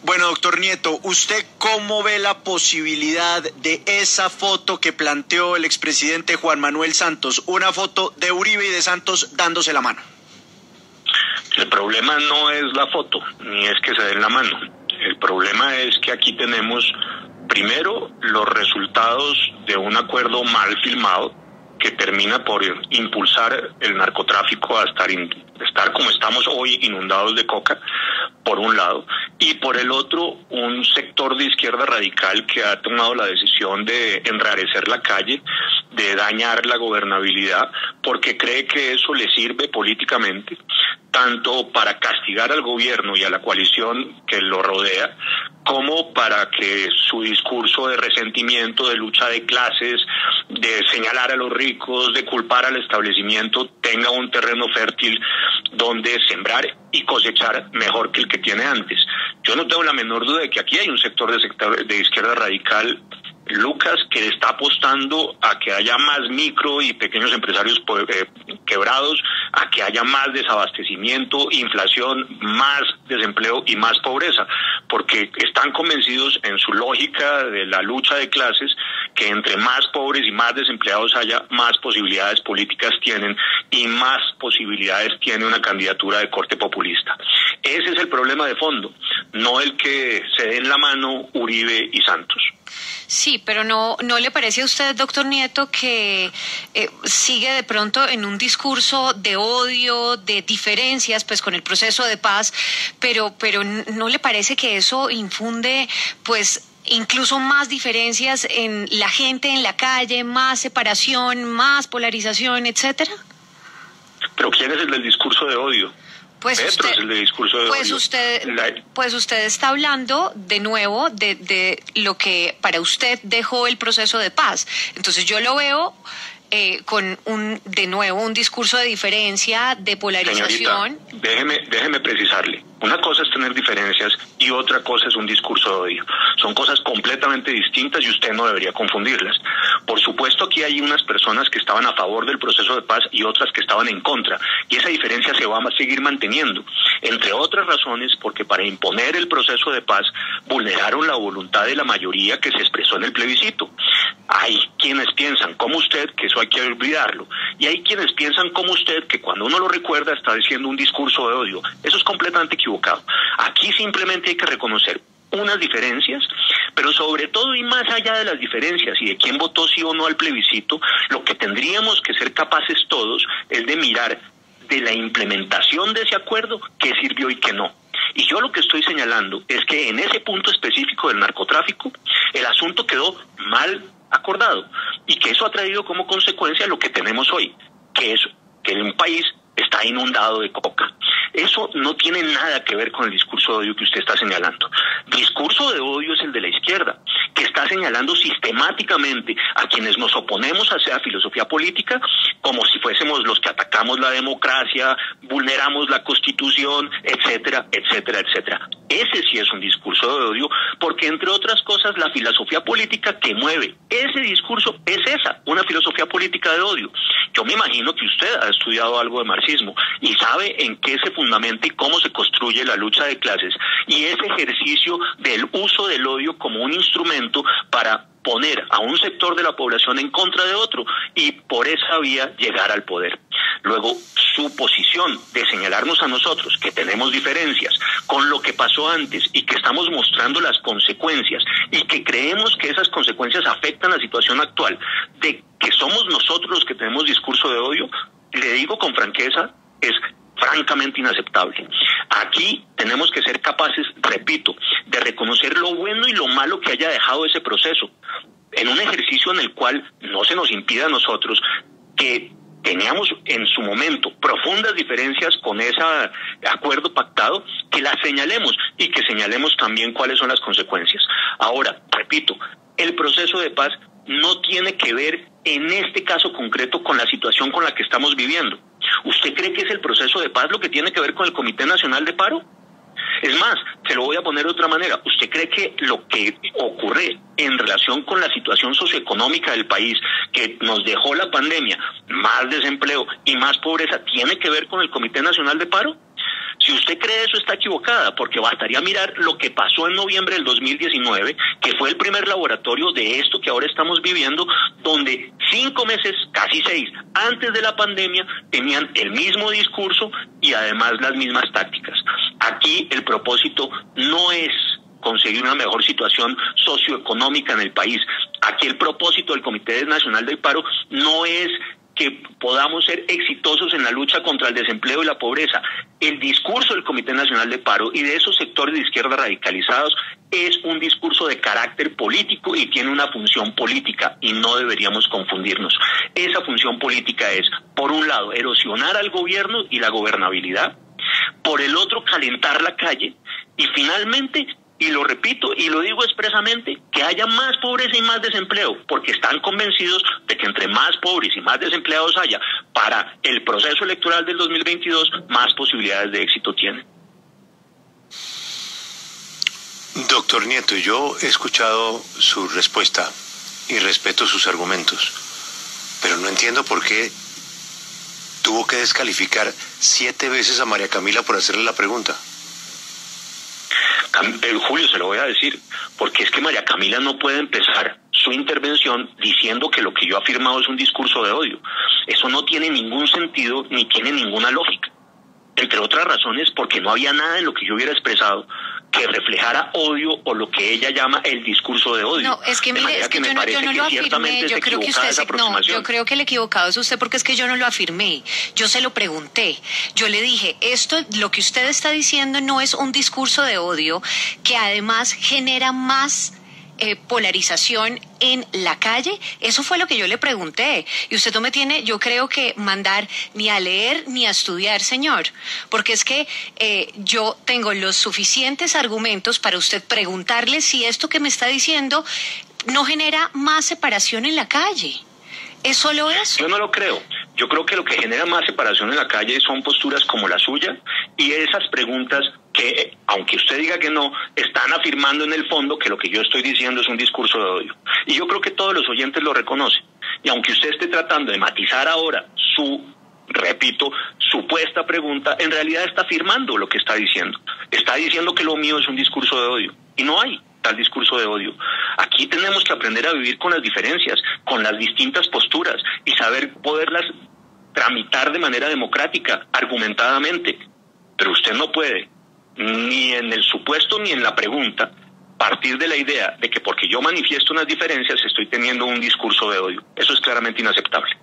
Bueno, doctor Nieto, ¿usted cómo ve la posibilidad de esa foto que planteó el expresidente Juan Manuel Santos, una foto de Uribe y de Santos dándose la mano? El problema no es la foto, ni es que se den la mano. El problema es que aquí tenemos, primero, los resultados de un acuerdo mal filmado que termina por impulsar el narcotráfico a estar como estamos hoy, inundados de coca, por un lado, y por el otro, un sector de izquierda radical que ha tomado la decisión de enrarecer la calle, de dañar la gobernabilidad, porque cree que eso le sirve políticamente, tanto para castigar al gobierno y a la coalición que lo rodea, como para que su discurso de resentimiento, de lucha de clases, de señalar a los ricos, de culpar al establecimiento, tenga un terreno fértil donde sembrar y cosechar mejor que el que tiene antes. Yo no tengo la menor duda de que aquí hay un sector de izquierda radical, Lucas, que está apostando a que haya más micro y pequeños empresarios quebrados, a que haya más desabastecimiento, inflación, más desempleo y más pobreza, porque están convencidos en su lógica de la lucha de clases que entre más pobres y más desempleados haya, más posibilidades políticas tienen y más posibilidades tiene una candidatura de corte populista. Ese es el problema de fondo, no el que se den la mano Uribe y Santos. Sí, pero ¿no le parece a usted, doctor Nieto, que sigue de pronto en un discurso de odio, de diferencias, pues con el proceso de paz, pero ¿no le parece que eso infunde, pues, incluso más diferencias en la gente en la calle, más separación, más polarización, etcétera? ¿Pero quién es el del discurso de odio? Pues Petro es el de discurso de odio. Pues usted está hablando de nuevo de lo que para usted dejó el proceso de paz. Entonces yo lo veo con de nuevo un discurso de diferencia, de polarización. Señorita, déjeme precisarle. Una cosa es tener diferencias y otra cosa es un discurso de odio. Son cosas completamente distintas y usted no debería confundirlas. Por supuesto, aquí hay unas personas que estaban a favor del proceso de paz y otras que estaban en contra. Y esa diferencia se va a seguir manteniendo. Entre otras razones, porque para imponer el proceso de paz vulneraron la voluntad de la mayoría que se expresó en el plebiscito. Hay quienes piensan como usted que eso hay que olvidarlo. Y hay quienes piensan como usted que cuando uno lo recuerda está diciendo un discurso de odio. Eso es completamente equivocado. Aquí simplemente hay que reconocer unas diferencias, pero sobre todo y más allá de las diferencias y de quién votó sí o no al plebiscito, lo que tendríamos que ser capaces todos es de mirar de la implementación de ese acuerdo qué sirvió y qué no. Y yo lo que estoy señalando es que en ese punto específico del narcotráfico, el asunto quedó mal acordado y que eso ha traído como consecuencia lo que tenemos hoy, que es que un país está inundado de coca. Eso no tiene nada que ver con el discurso de odio que usted está señalando. Discurso de odio es el de la izquierda, que está señalando sistemáticamente a quienes nos oponemos a esa filosofía política como si fuésemos los que atacamos la democracia, vulneramos la Constitución, etcétera, etcétera, etcétera. Ese sí es un discurso de odio, porque entre otras cosas la filosofía política que mueve ese discurso es esa, una filosofía política de odio. Yo me imagino que usted ha estudiado algo de marxismo y sabe en qué se fundamenta y cómo se construye la lucha de clases y ese ejercicio del uso del odio como un instrumento para poner a un sector de la población en contra de otro y por esa vía llegar al poder. Luego, su posición de señalarnos a nosotros que tenemos diferencias con lo que pasó antes y que estamos mostrando las consecuencias y que creemos que esas consecuencias afectan la situación actual, de que somos nosotros los que tenemos discurso de odio, le digo con franqueza, es francamente inaceptable. Aquí tenemos que ser capaces, repito, de reconocer lo bueno y lo malo que haya dejado ese proceso, en un ejercicio en el cual no se nos impida a nosotros que teníamos en su momento profundas diferencias con ese acuerdo pactado, que las señalemos y que señalemos también cuáles son las consecuencias. Ahora, repito, el proceso de paz no tiene que ver en este caso concreto con la situación con la que estamos viviendo. ¿Usted cree que es el proceso de paz lo que tiene que ver con el Comité Nacional de Paro? Es más, se lo voy a poner de otra manera. ¿Usted cree que lo que ocurre en relación con la situación socioeconómica del país que nos dejó la pandemia, más desempleo y más pobreza, tiene que ver con el Comité Nacional de Paro? Si usted cree eso, está equivocada, porque bastaría mirar lo que pasó en noviembre del 2019, que fue el primer laboratorio de esto que ahora estamos viviendo, donde 5 meses, casi 6, antes de la pandemia, tenían el mismo discurso y además las mismas tácticas. Aquí el propósito no es conseguir una mejor situación socioeconómica en el país. Aquí el propósito del Comité Nacional del Paro no es que podamos ser exitosos en la lucha contra el desempleo y la pobreza. El discurso del Comité Nacional de Paro y de esos sectores de izquierda radicalizados es un discurso de carácter político y tiene una función política, y no deberíamos confundirnos. Esa función política es, por un lado, erosionar al gobierno y la gobernabilidad, por el otro, calentar la calle, y finalmente, y lo repito y lo digo expresamente, que haya más pobreza y más desempleo, porque están convencidos de que entre más pobres y más desempleados haya para el proceso electoral del 2022, más posibilidades de éxito tienen. Doctor Nieto, yo he escuchado su respuesta y respeto sus argumentos, pero no entiendo por qué tuvo que descalificar 7 veces a María Camila por hacerle la pregunta. Julio, se lo voy a decir, porque es que María Camila no puede empezar su intervención diciendo que lo que yo he afirmado es un discurso de odio. Eso no tiene ningún sentido ni tiene ninguna lógica. Entre otras razones, porque no había nada en lo que yo hubiera expresado que reflejara odio o lo que ella llama el discurso de odio. No, es que mire, es que yo no lo afirmé. Yo creo que usted no, yo creo que el equivocado es usted, porque es que yo no lo afirmé. Yo se lo pregunté. Yo le dije, esto, lo que usted está diciendo no es un discurso de odio que además genera más polarización en la calle. Eso fue lo que yo le pregunté, y usted no me tiene, yo creo, que mandar ni a leer ni a estudiar, señor, porque es que yo tengo los suficientes argumentos para usted preguntarle si esto que me está diciendo no genera más separación en la calle. ¿Es solo eso? Yo no lo creo. Yo creo que lo que genera más separación en la calle son posturas como la suya y esas preguntas que, aunque usted diga que no, están afirmando en el fondo que lo que yo estoy diciendo es un discurso de odio. Y yo creo que todos los oyentes lo reconocen. Y aunque usted esté tratando de matizar ahora su, repito, supuesta pregunta, en realidad está afirmando lo que está diciendo. Está diciendo que lo mío es un discurso de odio. Y no hay tal discurso de odio. Aquí tenemos que aprender a vivir con las diferencias, con las distintas posturas y saber poderlas tramitar de manera democrática, argumentadamente. Pero usted no puede, ni en el supuesto ni en la pregunta, partir de la idea de que porque yo manifiesto unas diferencias estoy teniendo un discurso de odio. Eso es claramente inaceptable.